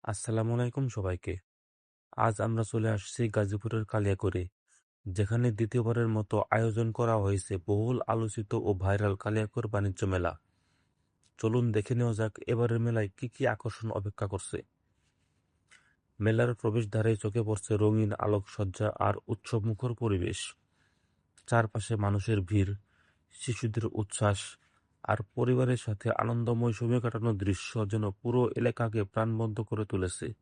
আসসালামু আলাইকুম সবাইকে। আজ আমরা চলে আসছি গাজীপুরের কালিয়াকৈরে, যেখানে দ্বিতীয়বারের মতো আয়োজন করা হয়েছে বহুল আলোচিত ও ভাইরাল কালিয়াকৈর বাণিজ্য মেলা। চলুন দেখে নেওয়া যাক এবারের মেলায় কি কি আকর্ষণ অপেক্ষা করছে। মেলার প্রবেশদ্বারে চোখে পড়ছে রঙিন আলোকসজ্জা আর উৎসবমুখর পরিবেশ। চারপাশে মানুষের ভিড়, শিশুদের উচ্ছ্বাস আর পরিবারের সাথে আনন্দময় সময় কাটানোর দৃশ্য যেন পুরো এলাকাকে প্রাণবন্ত করে তুলেছে।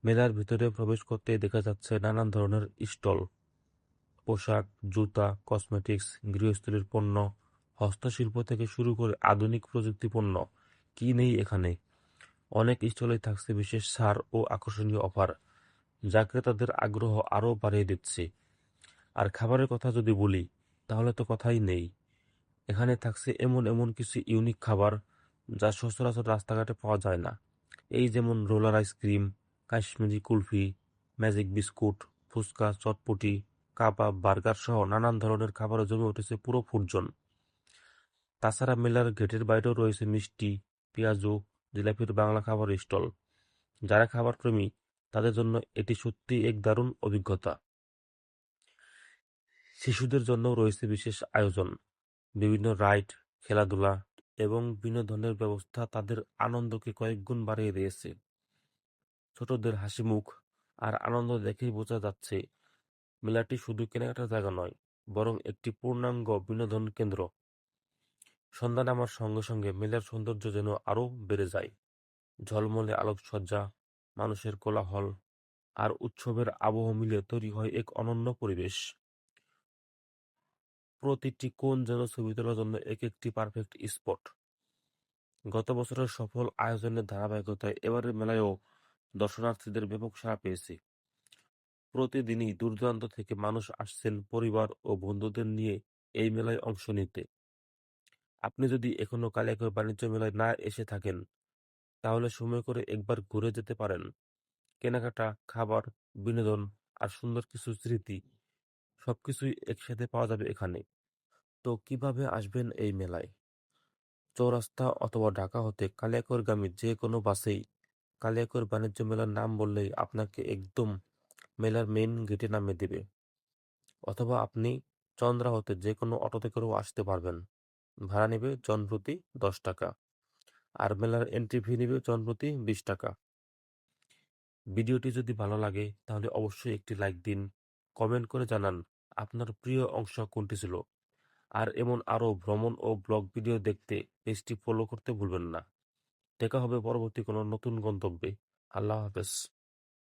মেলার ভিতরে প্রবেশ করতেই দেখা যাচ্ছে নানান ধরনের স্টল, পোশাক, জুতা, কসমেটিক্স, গৃহস্থলীর পণ্য, হস্তশিল্প থেকে শুরু করে আধুনিক প্রযুক্তি পণ্য, কি নেই এখানে। অনেক স্টলেই থাকছে বিশেষ ছাড় ও আকর্ষণীয় অফার, যা ক্রেতাদের আগ্রহ আরও বাড়িয়ে দিচ্ছে। আর খাবারের কথা যদি বলি, তাহলে তো কথাই নেই। এখানে থাকছে এমন এমন কিছু ইউনিক খাবার, যা সচরাচর রাস্তাঘাটে পাওয়া যায় না। এই যেমন roller ice cream, Kashmiri kulfi, magic biscuit, ফুচকা, চটপটি, কাবাব, বার্গার সহ নানান ধরনের খাবারে জমে উঠেছে পুরো ফুডজন। তাছাড়া মেলার গেটের বাইরেও রয়েছে মিষ্টি, পেঁয়াজু, জিলাপির বাংলা খাবার স্টল। যারা খাবার প্রেমী, তাদের জন্য এটি সত্যিই এক দারুণ অভিজ্ঞতা। শিশুদের জন্যও রয়েছে বিশেষ আয়োজন, বিভিন্ন রাইড, খেলাধুলা এবং বিনোদনের ব্যবস্থা তাদের আনন্দকে কয়েকগুণ বাড়িয়ে দিয়েছে। ছোটদের হাসিমুখ আর আনন্দ দেখেই বোঝা যাচ্ছে মেলাটি শুধু কেনাকাটার জায়গা নয়, বরং একটি পূর্ণাঙ্গ বিনোদন কেন্দ্র। সন্ধ্যা নামার সঙ্গে সঙ্গে মেলার সৌন্দর্য যেন আরও বেড়ে যায়। ঝলমলে আলোকসজ্জা, মানুষের কোলাহল আর উৎসবের আবহ মিলে তৈরি হয় এক অনন্য পরিবেশ। প্রতিটি কোণ যেন ছবি তোলার জন্য এক একটি পারফেক্ট স্পট। গত বছরের সফল আয়োজনের ধারাবাহিকতায় এবারের মেলায়ও দর্শনার্থীদের ব্যাপক সাড়া পেয়েছে। প্রতিদিনই দূর-দূরান্ত থেকে মানুষ আসছেন পরিবার ও বন্ধুদের নিয়ে এই মেলায় অংশ নিতে। আপনি যদি এখনো কালিয়াকৈর বাণিজ্য মেলায় না এসে থাকেন, তাহলে সময় করে একবার ঘুরে যেতে পারেন। কেনাকাটা, খাবার, বিনোদন আর সুন্দর কিছু স্মৃতি সবকিছুই একসাথে পাওয়া যাবে এখানে। তো কিভাবে আসবেন এই মেলায়? চৌরাস্তা অথবা ঢাকা হতে কালিয়াকৈরগামী যে কোনো বাসেই কালিয়াকৈর বাণিজ্য মেলার নাম বললেই আপনাকে একদম মেলার মেইন গেটে নামিয়ে দেবে। অথবা আপনি চন্দ্রা হতে যে কোনো অটোতে করেও আসতে পারবেন। ভাড়া নেবে জনপ্রতি 10 টাকা। আর মেলার এন্ট্রি ফি নেবে জনপ্রতি 20 টাকা। ভিডিওটি যদি ভালো লাগে তাহলে অবশ্যই একটি লাইক দিন, কমেন্ট করে জানান আপনার প্রিয় অংশ কোনটি ছিল। আর এমন আরও ভ্রমণ ও ব্লগ ভিডিও দেখতে পেজটি ফলো করতে ভুলবেন না। দেখা হবে পরবর্তী কোনো নতুন গন্তব্যে। আল্লাহ হাফেজ।